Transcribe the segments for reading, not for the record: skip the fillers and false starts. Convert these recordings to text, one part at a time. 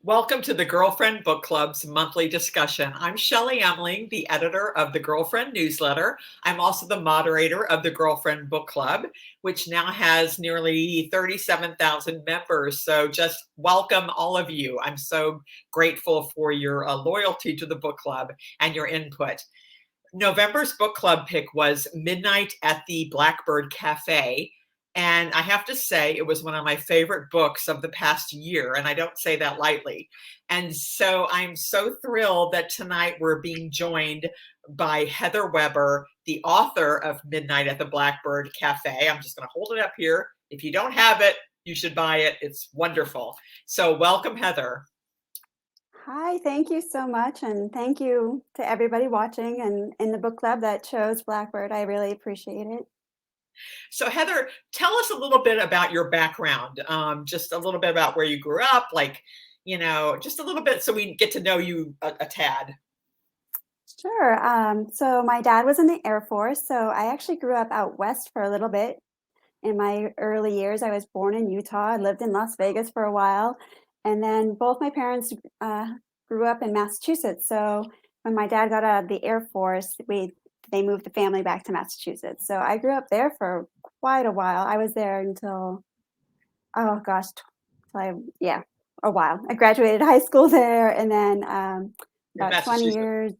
Welcome to the Girlfriend Book Club's monthly discussion. I'm Shelley Emling, the editor of the Girlfriend newsletter. I'm also the moderator of the Girlfriend Book Club, which now has nearly 37,000 members. So just welcome all of you. I'm so grateful for your loyalty to the book club and your input. November's book club pick was Midnight at the Blackbird Cafe. And I have to say, it was one of my favorite books of the past year. And I don't say that lightly. And so I'm so thrilled that tonight we're being joined by Heather Weber, the author of Midnight at the Blackbird Cafe. I'm just going to hold it up here. If you don't have it, you should buy it. It's wonderful. So welcome, Heather. Hi, thank you so much. And thank you to everybody watching and in the book club that chose Blackbird. I really appreciate it. So Heather, tell us a little bit about your background, just a little bit about where you grew up, just a little bit so we get to know you a tad. Sure. So my dad was in the Air Force, so I actually grew up out west for a little bit. In my early years, I was born in Utah. I lived in Las Vegas for a while, and then both my parents grew up in Massachusetts. So when my dad got out of the Air Force, they moved the family back to Massachusetts. So I grew up there for quite a while. I was there until oh gosh, yeah, a while. I graduated high school there, and then In about 20 Massachusetts. years,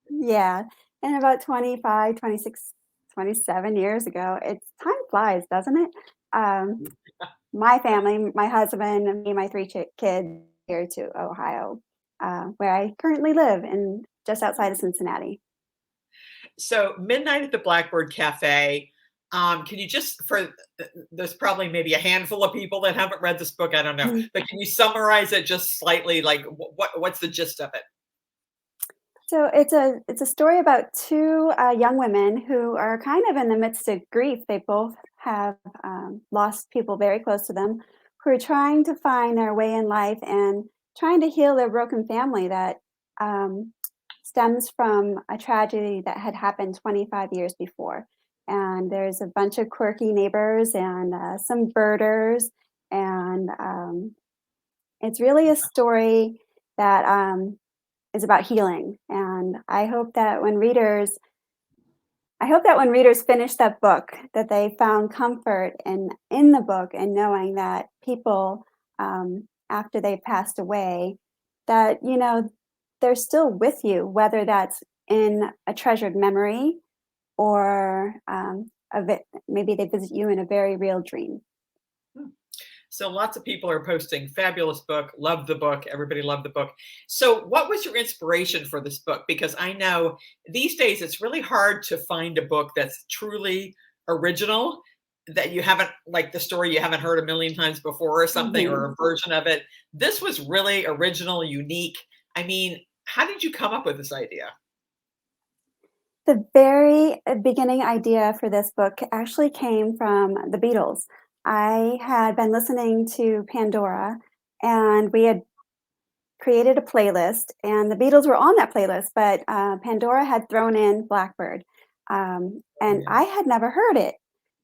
yeah, and about 25, 26, 27 years ago. It's time flies, doesn't it? Um, my family, my husband, and me, and my three kids here to Ohio, where I currently live, in just outside of Cincinnati. So Midnight at the Blackbird Cafe. Can you just there's probably maybe a handful of people that haven't read this book. I don't know, but can you summarize it just slightly? Like what's the gist of it? So it's a story about two young women who are kind of in the midst of grief. They both have lost people very close to them, who are trying to find their way in life and trying to heal their broken family that um, stems from a tragedy that had happened 25 years before. And there's a bunch of quirky neighbors and some birders, and it's really a story that is about healing. And I hope that when readers finish that book, that they found comfort in the book and knowing that people, after they've passed away, that they're still with you, whether that's in a treasured memory or maybe they visit you in a very real dream. So lots of people are posting fabulous book, love the book, everybody loved the book. So what was your inspiration for this book? Because I know these days it's really hard to find a book that's truly original, that you haven't, like the story you haven't heard a million times before or something, or Mhm. a version of it. This was really original, unique. I mean, how did you come up with this idea? The very beginning idea for this book actually came from the Beatles. I had been listening to Pandora, and we had created a playlist, and the Beatles were on that playlist, but Pandora had thrown in Blackbird, and Yeah. I had never heard it,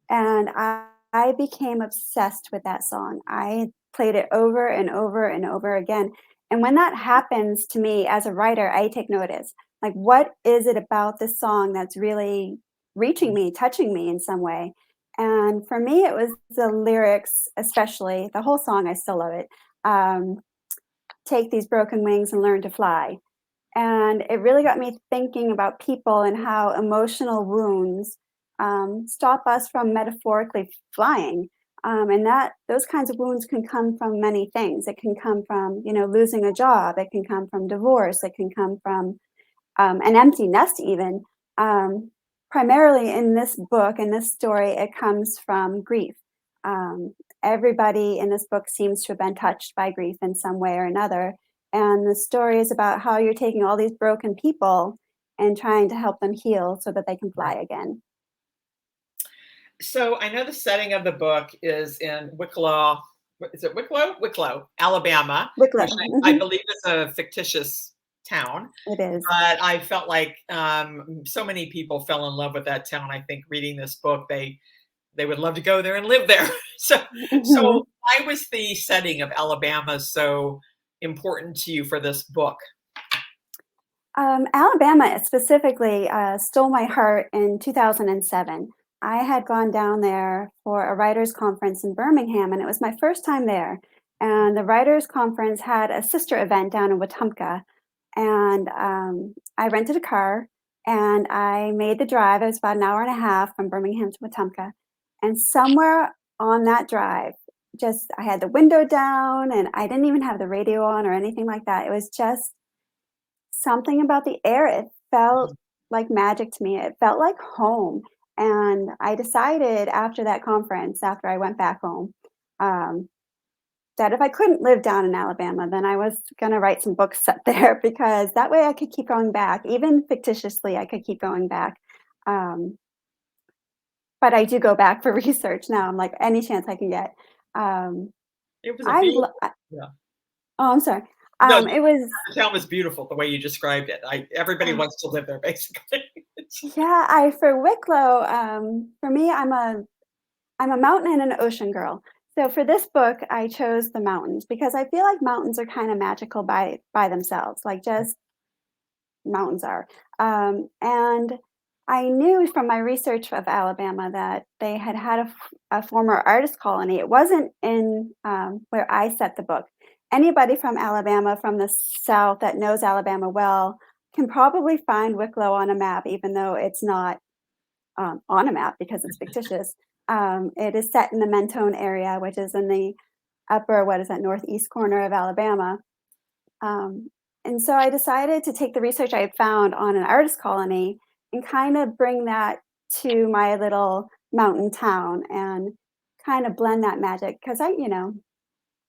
and I became obsessed with that song. I played it over and over and over again, and when that happens to me as a writer, I take notice. Like, what is it about this song that's really reaching me, touching me in some way? And for me, it was the lyrics, especially the whole song. I still love it. Um, Take these broken wings and learn to fly. And it really got me thinking about people and how emotional wounds stop us from metaphorically flying. And that those kinds of wounds can come from many things. It can come from, losing a job. It can come from divorce. It can come from an empty nest, even. Um, Primarily in this book, in this story, it comes from grief. Um, Everybody in this book seems to have been touched by grief in some way or another. And the story is about how you're taking all these broken people and trying to help them heal so that they can fly again. So I know the setting of the book is in Wicklow. Is it Wicklow? Wicklow, Alabama, which Wicklow. I believe is a fictitious town. It is. But I felt like so many people fell in love with that town. I think reading this book, they would love to go there and live there. So Mhm. why was the setting of Alabama so important to you for this book? Alabama specifically stole my heart in 2007. I had gone down there for a writers' conference in Birmingham, and it was my first time there. And the writers' conference had a sister event down in Wetumpka, and I rented a car and I made the drive. It was about an hour and a half from Birmingham to Wetumpka, and somewhere on that drive, just I had the window down, and I didn't even have the radio on or anything like that. It was just something about the air, it felt like magic to me, it felt like home, and I decided after that conference, after I went back home, um, that if I couldn't live down in Alabama, then I was gonna write some books up there because that way I could keep going back, even fictitiously, I could keep going back, um, but I do go back for research now, I'm like, any chance I can get. Um, It was a I beautiful lo I yeah. Oh, I'm sorry. No, It was the town was beautiful the way you described it. Everybody uh wants to live there basically. It's Yeah, I for Wicklow, for me, I'm a mountain and an ocean girl. So for this book, I chose the mountains because I feel like mountains are kind of magical by themselves, like just mountains are. And I knew from my research of Alabama that they had a former artist colony. It wasn't in where I set the book. Anybody from Alabama, from the South that knows Alabama well, can probably find Wicklow on a map, even though it's not on a map because it's fictitious. It is set in the Mentone area, which is in the upper, what is that, northeast corner of Alabama. Um, and so I decided to take the research I had found on an artist colony and kind of bring that to my little mountain town and kind of blend that magic because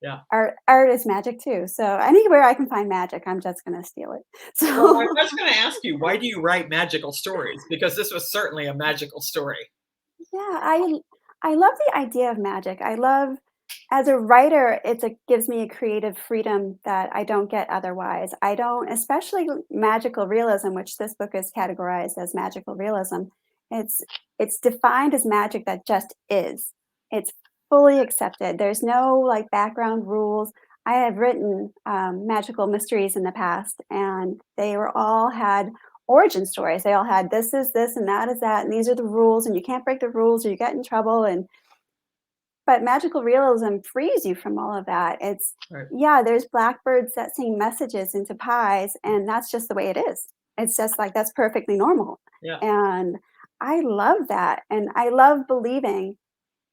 yeah. art is magic too. So anywhere I can find magic, I'm just gonna steal it. Well, I So was gonna ask you, why do you write magical stories? Because this was certainly a magical story. yeah, I love the idea of magic. I love as a writer, gives me a creative freedom that I don't get otherwise. I don't, especially magical realism, which this book is categorized as magical realism. It's it's defined as magic that just is. It's fully accepted. There's no like background rules. I have written magical mysteries in the past, and they were all had origin stories. They all had this is this and that is that, and these are the rules, and you can't break the rules or you get in trouble. And but magical realism frees you from all of that. It's Right. yeah, there's blackbirds that sing messages into pies, and that's just the way it is. It's just like that's perfectly normal. Yeah. And I love that. And I love believing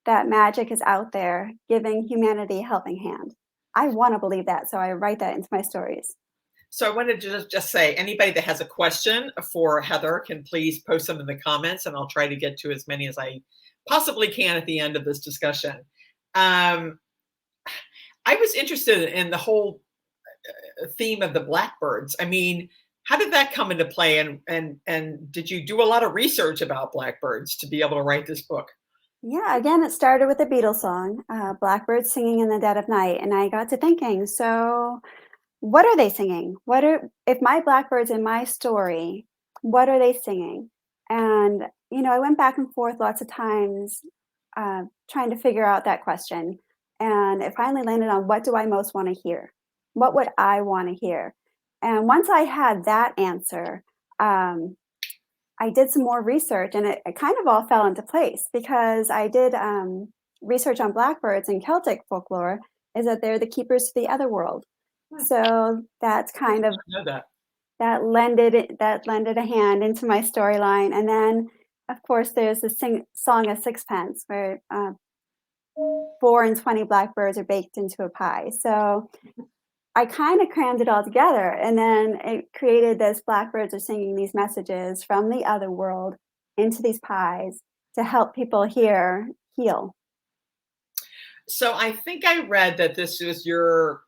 that magic is out there giving humanity a helping hand. I want to believe that, so I write that into my stories. So I wanted to just say, anybody that has a question for Heather can please post them in the comments, and I'll try to get to as many as I possibly can at the end of this discussion. Um, I was interested in the whole theme of the blackbirds. I mean, how did that come into play? And did you do a lot of research about blackbirds to be able to write this book? Yeah, again, it started with a Beatles song, Blackbird Singing in the Dead of Night. And I got to thinking, so what are they singing? If my blackbird's in my story, what are they singing? And, I went back and forth lots of times trying to figure out that question. And it finally landed on what do I most want to hear? What would I want to hear? And once I had that answer, um, I did some more research and it kind of all fell into place because I did research on blackbirds in Celtic folklore is that they're the keepers of the other world. Hmm, So that's I did kind of not know that. that lended a hand into my storyline. And then, of course, there's the song of Sixpence where 4 and 20 blackbirds are baked into a pie. So I kind of crammed it all together, and then it created this blackbirds are singing these messages from the other world into these pies to help people heal. So I think I read that this is your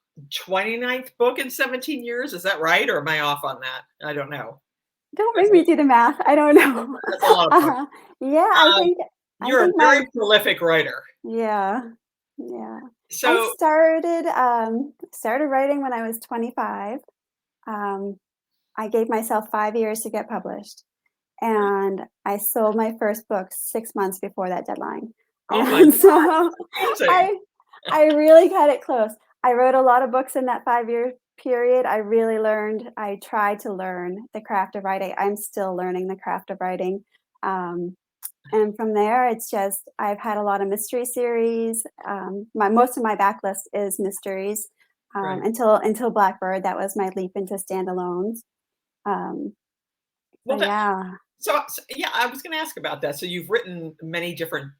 29th book in 17 years. Is that right? Or am I off on that? I don't know. Don't That's make me do the math. I don't know. that's a lot of books. Yeah, Um, I you're a think very my prolific writer. yeah, yeah. I So started writing when I was 25. Um, I gave myself 5 years to get published, and I sold my first book 6 months before that deadline. oh my And God, so amazing. I I really got it close. I wrote a lot of books in that 5 year period, I tried to learn the craft of writing. I'm still learning the craft of writing. Um, and from there, it's just I've had a lot of mystery series. Most of my backlist is mysteries. Right. Until Blackbird, that was my leap into standalones. Um, so Well, yeah, yeah, I was going to ask about that. So you've written many different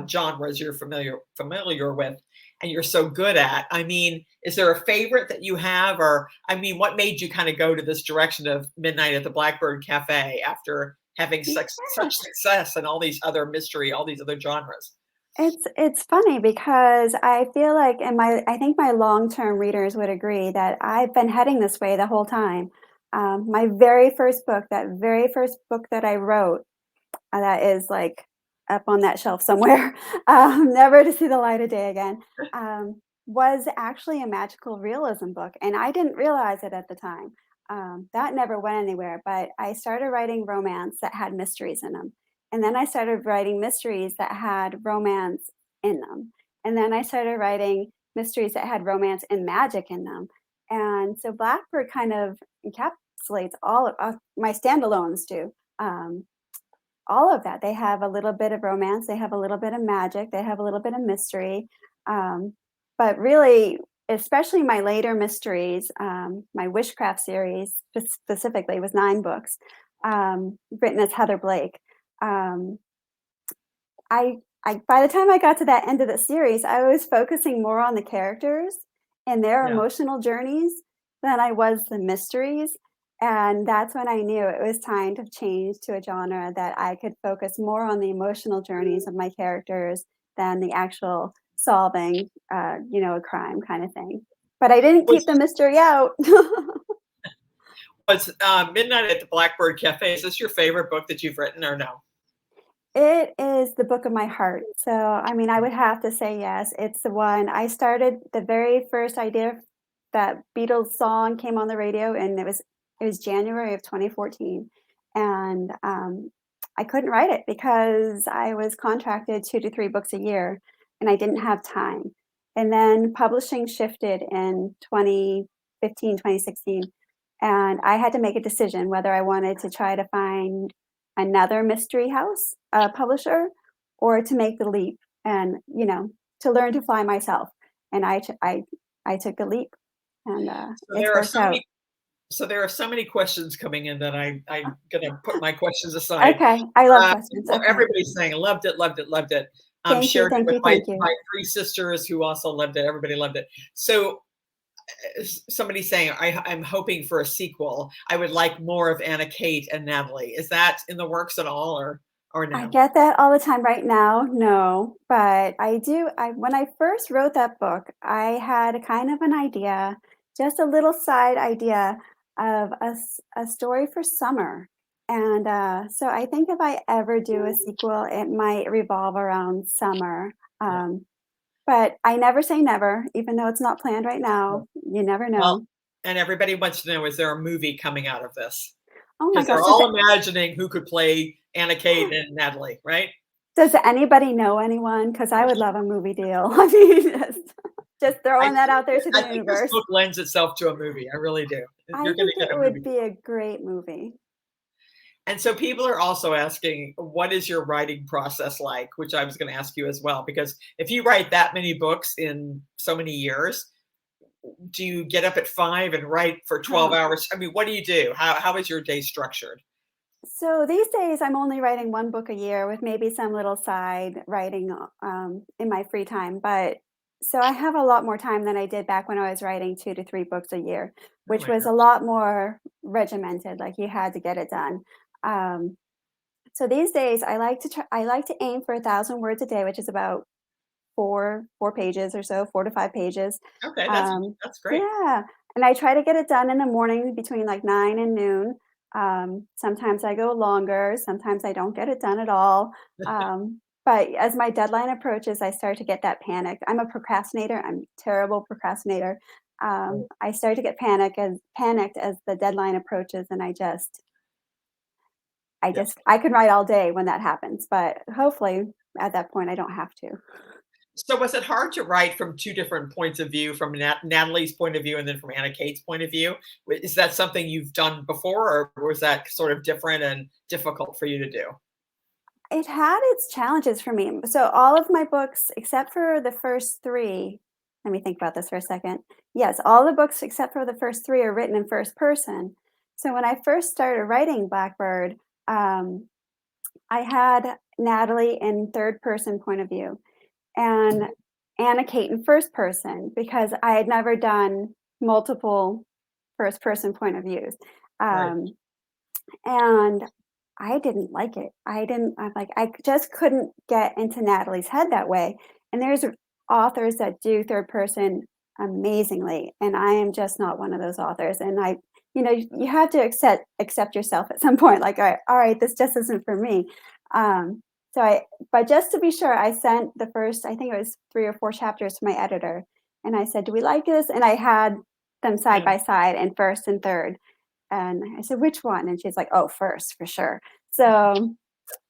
genres you're familiar with, and you're so good at. I mean, is there a favorite that you have, or I mean, what made you kind of go to this direction of Midnight at the Blackbird Cafe after having such success and all these other mystery, all these other genres? it's funny because I feel like, I think my long term readers would agree that I've been heading this way the whole time. My very first book that I wrote, that is, like, up on that shelf somewhere, never to see the light of day again, was actually a magical realism book, and I didn't realize it at the time. That never went anywhere, but I started writing romance that had mysteries in them, and then I started writing mysteries that had romance in them, and then I started writing mysteries that had romance and magic in them, and so Blackbird kind of encapsulates all of my standalones too. Um, all of that. They have a little bit of romance, they have a little bit of magic, they have a little bit of mystery. Um, but really, especially my later mysteries, my Wishcraft series specifically was 9 books, written as Heather Blake. Um, I by the time I got to that end of the series, I was focusing more on the characters and their Yeah. emotional journeys than I was the mysteries, and that's when I knew it was time to change to a genre that I could focus more on the emotional journeys of my characters than the actual solving, a crime kinda thing. But I didn't Was keep the mystery out. was Midnight at the Blackbird Cafe? Is this your favorite book that you've written, or no? It is the book of my heart. So, I mean, I would have to say yes. It's the one I started the very first idea that Beatles song came on the radio, and it was January of 2014. And I couldn't write it because I was contracted 2 to 3 books a year, and I didn't have time. And then publishing shifted in 2015, 2016, and I had to make a decision whether I wanted to try to find another mystery house, publisher, or to make the leap and, to learn to fly myself. And I took the leap, and, So it's there are worked so out. many so there are so many questions coming in that I'm gonna put my questions aside. Okay, I love Uh, questions, well, okay. everybody's saying, "Loved it, loved it, loved it." Thank you, Shared it thank with you, my thank you. 3 sisters who also loved it. Everybody loved it. So, somebody's saying, I'm hoping for a sequel. I would like more of Anna Kate and Natalie. Is that in the works at all, or I no? get that all the time right now, no, but I when I first wrote that book, I had a kind of an idea, just a little side idea of a story for summer, and, so I think if I ever do a sequel, it might revolve around summer, Yeah. but I never say never, even though it's not planned right now, you never Well, know. and everybody wants to know, is there a movie coming out of this? Oh my Because 'Cause they're gosh, all imagining who could play Anna Kate and Natalie, right? does anybody know anyone? Because I would love a movie deal. I mean, just throwing that out there to the I think this universe. book lends itself to a movie, I really do. I You're gonna think get it a would movie. be a great movie. And so people are also asking, what is your writing process like? Which I was gonna ask you as well, because if you write that many books in so many years, do you get up at 5 and write for 12 Huh. hours? I mean, what do you do? How is your day structured? So these days, I'm only writing 1 book a year with maybe some little side writing, in my free time. But so I have a lot more time than I did back when I was writing 2 to 3 books a year, Oh which my was a gosh. lot more regimented. Like you had to get it done. Um, so these days, I like to aim for 1,000 words a day, which is about four pages or so, 4 to 5 pages. Okay, Um, that's great. yeah, and I try to get it done in the morning between like 9 and noon. Sometimes I go longer, sometimes I don't get it done at all. But as my deadline approaches, I start to get that panic. I'm a procrastinator. I'm a terrible procrastinator. I start to get panicked as the deadline approaches, and Yeah. I can write all day when that happens, but hopefully at that point I don't have to. So was it hard to write from 2 different points of view, from Natalie's point of view and then from Anna Kate's point of view? Is that something you've done before, or was that sort of different and difficult for you to do? It had its challenges for me. So all of my books, except for the first 3, let me think about this for a second. Yes, all the books except for the first 3 are written in first person. So when I first started writing Blackbird, um, I had Natalie in third person point of view and Anna Kate in first person because I had never done multiple first person point of views. Right, Um, and I didn't like it. I'm like, I just couldn't get into Natalie's head that way. And there's authors that do third person amazingly, and I am just not one of those authors. And you have to accept yourself at some point. Like, all right, this just isn't for me. Um, but just to be sure, I sent the first, I think it was 3 or 4 chapters to my editor, and I said, "Do we like this?" And I had them side yeah. by side in first and third, and I said, "Which one?" And she's like, "Oh, first, for sure." So,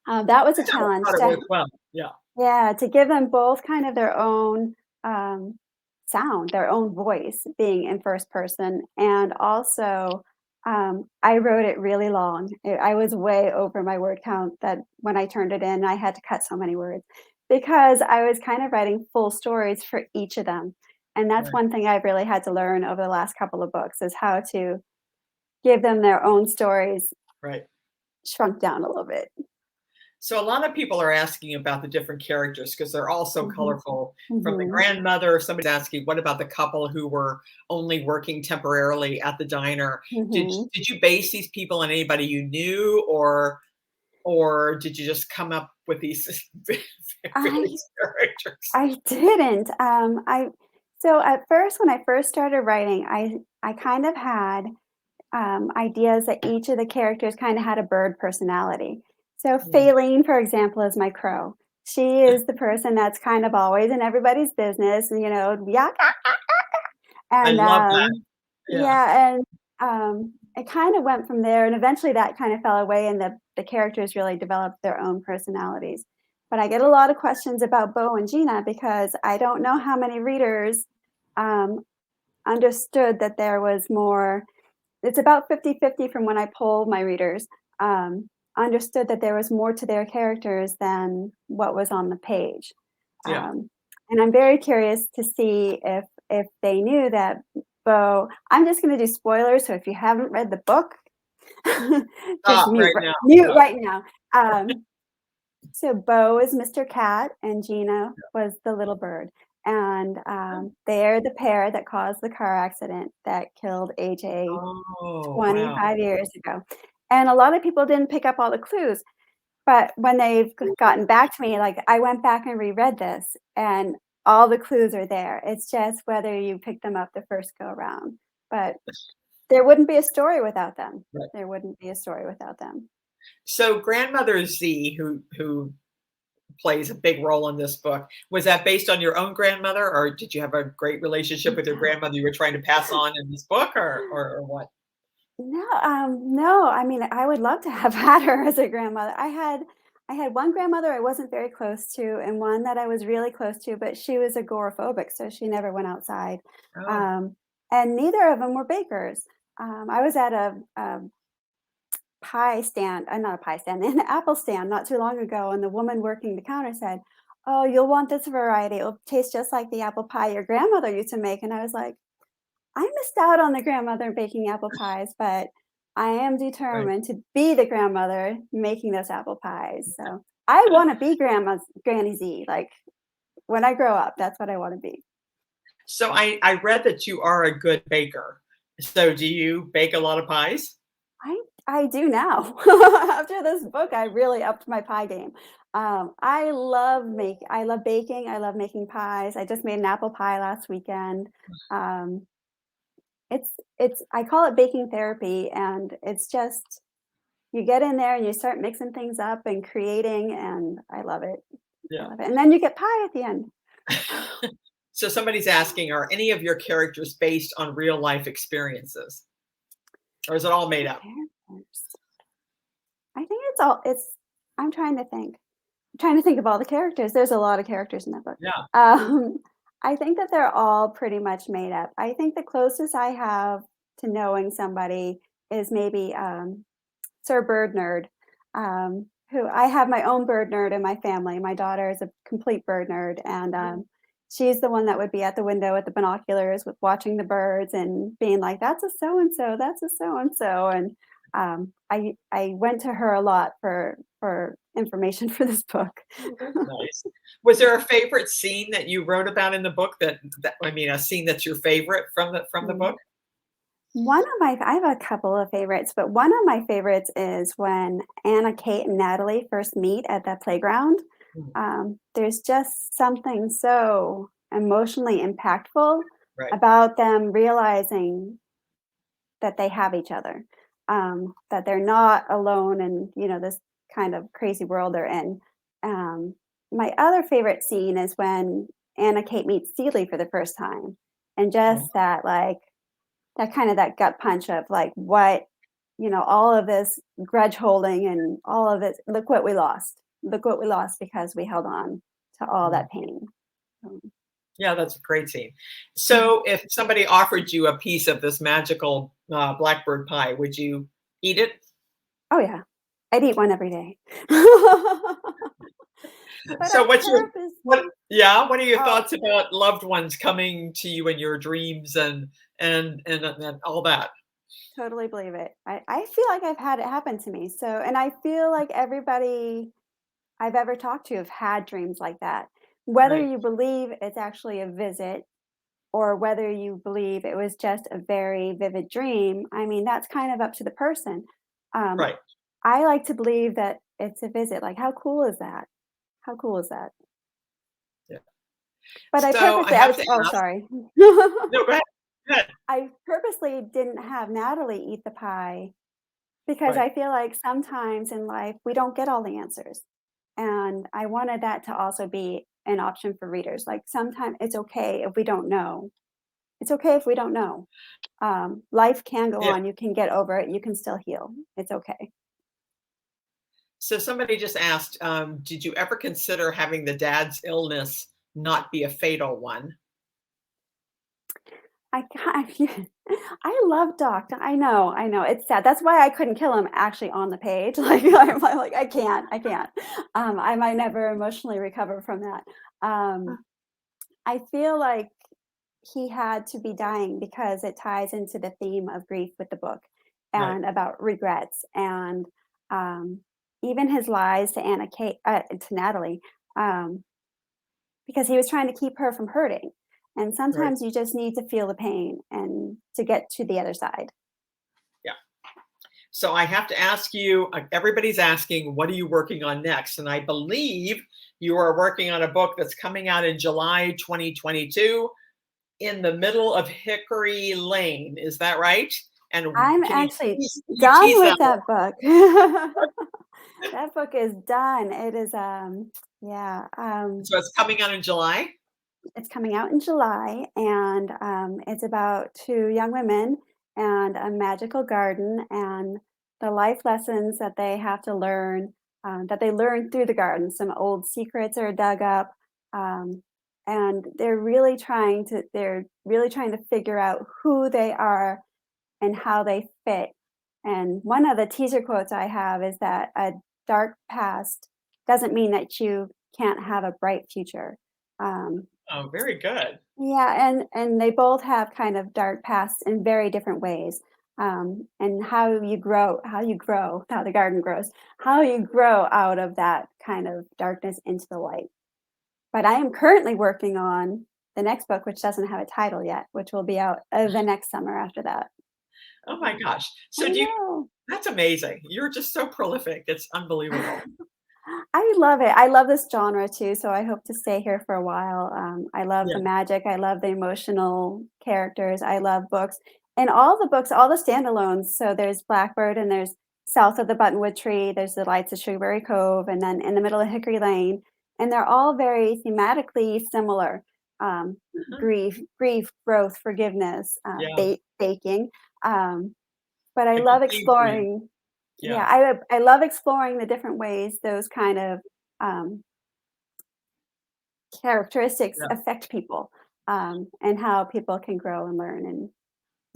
that was a I challenge thought it to worked well, yeah, yeah, to give them both kind of their own, um, sound, their own voice being in first person, and also, I wrote it really long. I was way over my word count that when I turned it in, I had to cut so many words because I was kind of writing full stories for each of them, and that's right, one thing I've really had to learn over the last couple of books is how to give them their own stories right. shrunk down a little bit. So a lot of people are asking about the different characters because they're all so Mhm, colorful. From the mhm, grandmother, somebody's asking, what about the couple who were only working temporarily at the diner? mhm. Did you base these people on anybody you knew, or did you just come up with these I various characters? I didn't. I so at first when I first started writing, I kind of had ideas that each of the characters kind of had a bird personality. So Hmm, Faylene, for example, is my crow. She is the person that's kind of always in everybody's business, yeah, I and, love that. Yeah, yeah, and, it kind of went from there, and eventually that kind of fell away, and the characters really developed their own personalities. But I get a lot of questions about Bo and Gina because I don't know how many readers, um, understood that there was more it's about 50-50 from when I polled my readers, understood that there was more to their characters than what was on the page. yeah. Um, and I'm very curious to see if they knew that Bo I'm just gonna do spoilers, so if you haven't read the book, just Stop right now. mute Yeah, right now. So Bo is Mr. Cat and Gina was the little bird. And they're the pair that caused the car accident that killed AJ oh, wow. 25 years ago. And a lot of people didn't pick up all the clues, but when they've gotten back to me, like, I went back and reread this, and all the clues are there. It's just whether you pick them up the first go around. But there wouldn't be a story without them. Right. There wouldn't be a story without them. So grandmother Z, who plays a big role in this book. Was that based on your own grandmother, or did you have a great relationship with your grandmother you were trying to pass on in this book, or what? No, I mean, I would love to have had her as a grandmother. I had one grandmother I wasn't very close to and one that I was really close to, but she was agoraphobic, so she never went outside. Oh, Um, and neither of them were bakers. I was at a pie stand, not a pie stand, an apple stand not too long ago, and the woman working the counter said, "Oh, you'll want this variety. It'll taste just like the apple pie your grandmother used to make." And I was like, I missed out on the grandmother baking apple pies, but I am right. determined to be the grandmother making those apple pies. So I want to be grandma's Granny Z. Like when I grow up, that's what I want to be. So I read that you are a good baker. So do you bake a lot of pies? I do now. After this book, I really upped my pie game. I love baking. I love making pies. I just made an apple pie last weekend. Um, it's I call it baking therapy, and it's just you get in there and you start mixing things up and creating, and I love it. I Yeah. love it. And then you get pie at the end. So somebody's asking, are any of your characters based on real life experiences, or is it all made up? Characters. I think I'm trying to think. Trying to think of all the characters. There's a lot of characters in that book. Yeah. Um, I think that they're all pretty much made up. I think the closest I have to knowing somebody is maybe, Sir Bird Nerd, who I have my own bird nerd in my family. My daughter is a complete bird nerd, and Mhm. she's the one that would be at the window with the binoculars, with watching the birds and being like, "That's a so and so. That's a so and so." And I went to her a lot for information for this book. Oh, that's nice. Was there a favorite scene that you wrote about in the book that I mean, a scene that's your favorite from the Mm. book? One of my I have a couple of favorites, but one of my favorites is when Anna, Kate, and Natalie first meet at the playground. Mm, There's just something so emotionally impactful right, about them realizing that they have each other, that they're not alone in, this kind of crazy world they're in. Um, my other favorite scene is when Anna Kate meets Celie for the first time, and uh, just that gut punch of like what, all of this grudge holding and all of this. Look what we lost. Look what we lost because we held on to all mm. that pain. Um, Yeah, that's a great scene. mhm. So, if somebody offered you a piece of this magical, blackbird pie, would you eat it? Oh yeah, I'd eat one every day. But So, I what's your what purposely yeah, what are your oh, thoughts about loved ones coming to you in your dreams and all that? totally believe it. I feel like I've had it happen to me. So, and I feel like everybody I've ever talked to have had dreams like that. Whether Right, you believe it's actually a visit or whether you believe it was just a very vivid dream, I mean, that's kind of up to the person. Um, right, I like to believe that it's a visit. Like, how cool is that? How cool is that? yeah. But I So, I purposely, I have was, to oh, ask sorry. no, go ahead, go ahead. I purposely didn't have Natalie eat the pie because Right, I feel like sometimes in life we don't get all the answers. And I wanted that to also be an option for readers. Like sometimes it's okay if we don't know. It's okay if we don't know. Life can go yeah. on. You can get over it. You can still heal. It's okay. So, somebody just asked, did you ever consider having the dad's illness not be a fatal one? I love Doc. I know. It's sad. That's why I couldn't kill him actually on the page. Like I'm like I can't. I might never emotionally recover from that. Um, I feel like he had to be dying because it ties into the theme of grief with the book Right, and about regrets and um, even his lies to to Natalie, um, because he was trying to keep her from hurting. And right, sometimes you just need to feel the pain and to get to the other side. yeah. So I have to ask you, everybody's asking, what are you working on next? And I believe you are working on a book that's coming out in July 2022 in the middle of Hickory Lane. Is that right? And I'm can you actually can you done tease with that? that book. That book is done. It is yeah, So it's coming out in July? it's coming out in July, and it's about two young women and a magical garden and the life lessons that they have to learn, that they learn through the garden. Some old secrets are dug up, um, and they're really trying to figure out who they are and how they fit. And one of the teaser quotes I have is that a dark past doesn't mean that you can't have a bright future. Um, Oh, very good. yeah, and they both have kind of dark pasts in very different ways. And how the garden grows, how you grow out of that kind of darkness into the light. But I am currently working on the next book, which doesn't have a title yet, which will be out the next summer after that. Oh my gosh. I So do you know. that's amazing. You're just so prolific. It's unbelievable. I love it. I love this genre too, so I hope to stay here for a while. I love the Yeah. magic. I love the emotional characters. I love books. And all the books, all the standalones. So there's Blackbird and there's South of the Buttonwood Tree, there's the Lights of Sugarberry Cove, and then in the middle of Hickory Lane. And they're all very thematically similar. Um, Mhm. grief, growth, forgiveness, Yeah. baking. Um, but I I love can see you. exploring Yeah. I love exploring the different ways those kind of um, characteristics Yeah. affect people, and how people can grow and learn. And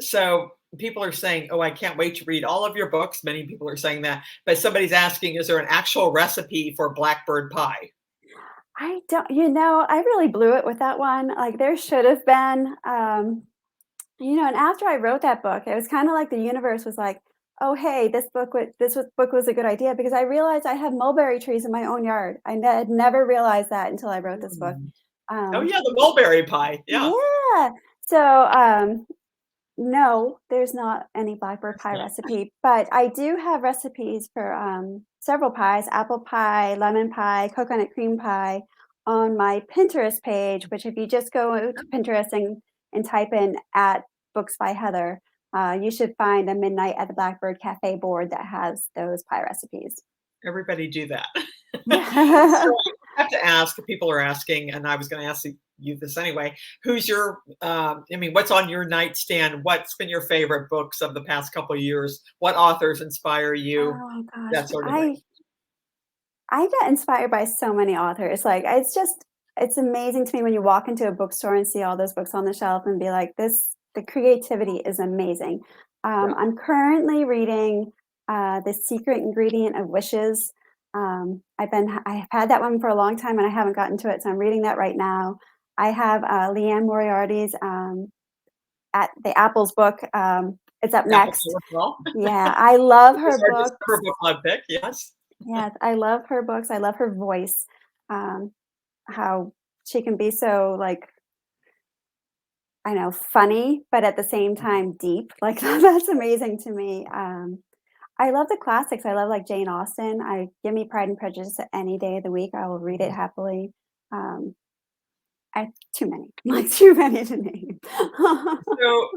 So people are saying, "Oh, I can't wait to read all of your books." Many people are saying that, but somebody's asking, "Is there an actual recipe for blackbird pie?" I don't, I really blew it with that one. Like there should have been, and after I wrote that book, it was kind of like the universe was like, "Oh, hey, book was a good idea," because I realized I have mulberry trees in my own yard. Had never realized that until I wrote this book. Mm. Oh Um, yeah, the mulberry pie. Yeah, yeah. So, no, there's not any blackbird there's pie not. recipe, but I do have recipes for, several pies: apple pie, lemon pie, coconut cream pie on my Pinterest page, which if you just go to Pinterest and type in at Books by Heather, you should find a Midnight at the Blackbird Cafe board that has those pie recipes. Everybody do that. So Yeah. I have to ask, people are asking, and I was going to ask you this anyway. Who's your, I mean, what's on your nightstand? What's been your favorite books of the past couple of years? What authors inspire you? Oh gosh, That sort of thing. I get inspired by so many authors. Like it's amazing to me when you walk into a bookstore and see all those books on the shelf and be like, this the creativity is amazing. Yeah. I'm currently reading The Secret Ingredient of Wishes. I've had that one for a long time and I haven't gotten to it, so I'm reading that right now. I have Leanne Moriarty's at the Apples book. It's up Apple next. as well. Yeah, I love It's her our books. December book club pick. Yes. Yes, I love her books. I love her voice. Um, how she can be so, like, I know, funny, but at the same time deep. Like that's amazing to me. I love the classics. I love like Jane Austen. I give me Pride and Prejudice any day of the week. I will read it happily. Um, I too many, like too many to name. So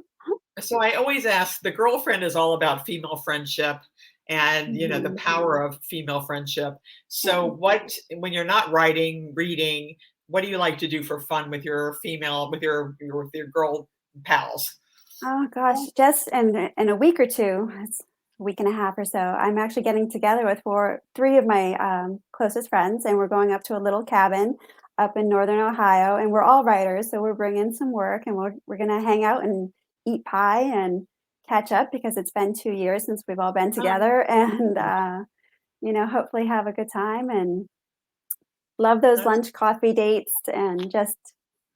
So I always ask, the girlfriend is all about female friendship and, the Mhm, power of female friendship. So yeah. when you're not writing, reading, what do you like to do for fun with your female, with your girl pals? Oh gosh, just in a week or two, it's a week and a half or so, I'm actually getting together with three of my closest friends, and we're going up to a little cabin up in northern Ohio, and we're all writers, so we're bringing some work, and we're gonna hang out and eat pie and catch up because it's been 2 years since we've all been Oh, together, and hopefully have a good time and love those that's lunch coffee dates and just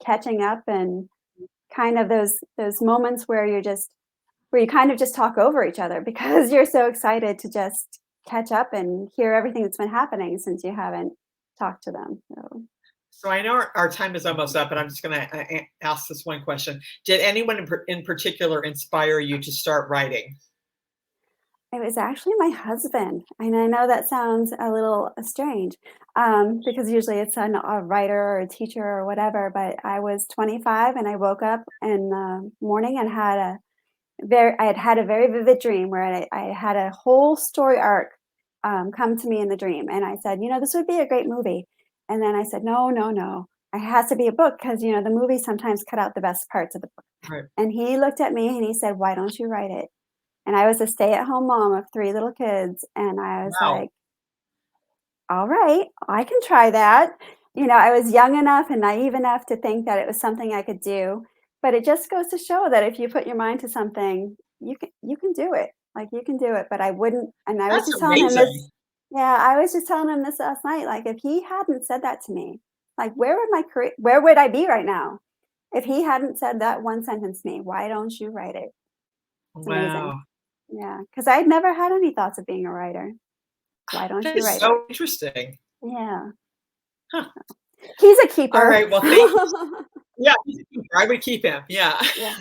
catching up and kind of those moments where you kind of just talk over each other because you're so excited to just catch up and hear everything that's been happening since you haven't talked to them. So so I know our time is almost up, but I'm just going to ask this one question. Did anyone in particular inspire you to start writing? it was actually my husband, and I know that sounds a little strange because usually it's a writer or a teacher or whatever. But I was 25 and I woke up in the morning and I had had a very vivid dream where I had a whole story arc come to me in the dream, and I said, this would be a great movie. And then I said, no, no, no, it has to be a book because the movies sometimes cut out the best parts of the book. Right. And he looked at me and he said, why don't you write it? And I was a stay-at-home mom of three little kids, and I was Wow. like, all right, I can try that. I was young enough and naive enough to think that it was something I could do, but it just goes to show that if you put your mind to something, you can do it. Like you can do it, but I wouldn't, and I was That's just telling him this. amazing. Yeah, I was just telling him this last night. Like if he hadn't said that to me, like where would I be right now? If he hadn't said that one sentence to me, why don't you write it? It's amazing. Wow. Yeah, because I'd never had any thoughts of being a writer. Why don't That you is write it? so interesting. Yeah. Huh. He's a All keeper. right. Well, thank you. Yeah, he's a keeper. I would keep him. Yeah. Yeah.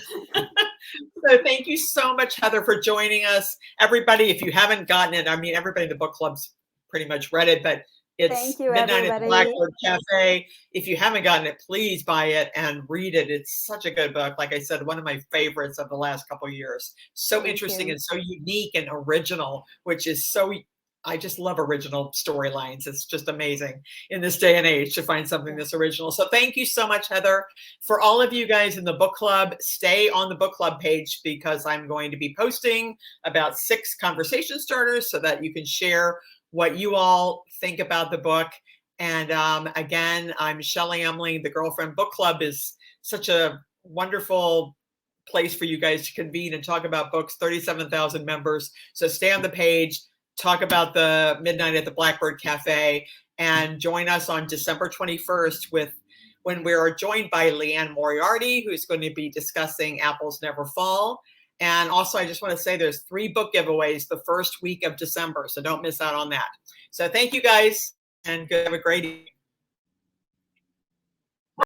So thank you so much, Heather, for joining us. Everybody, if you haven't gotten it, I mean, everybody in the book club's pretty much read it, but Thank it's you, Midnight at the everybody. Blackbird Cafe. If you haven't gotten it, please buy it and read it. It's such a good book. Like I said, one of my favorites of the last couple of years. So Thank interesting you. and so unique and original, which is so I just love original storylines. It's just amazing in this day and age to find something Yeah. this original. So thank you so much, Heather. For all of you guys in the book club, stay on the book club page because I'm going to be posting about 6 conversation starters so that you can share what you all think about the book. And again, I'm Shelley Emling. The Girlfriend Book Club is such a wonderful place for you guys to convene and talk about books. 37,000 members. So stay on the page, talk about the Midnight at the Blackbird Cafe, and join us on December 21st when we are joined by Leanne Moriarty, who's going to be discussing Apples Never Fall. And also, I just want to say there's 3 book giveaways the first week of December, so don't miss out on that. So thank you guys, and have a great evening.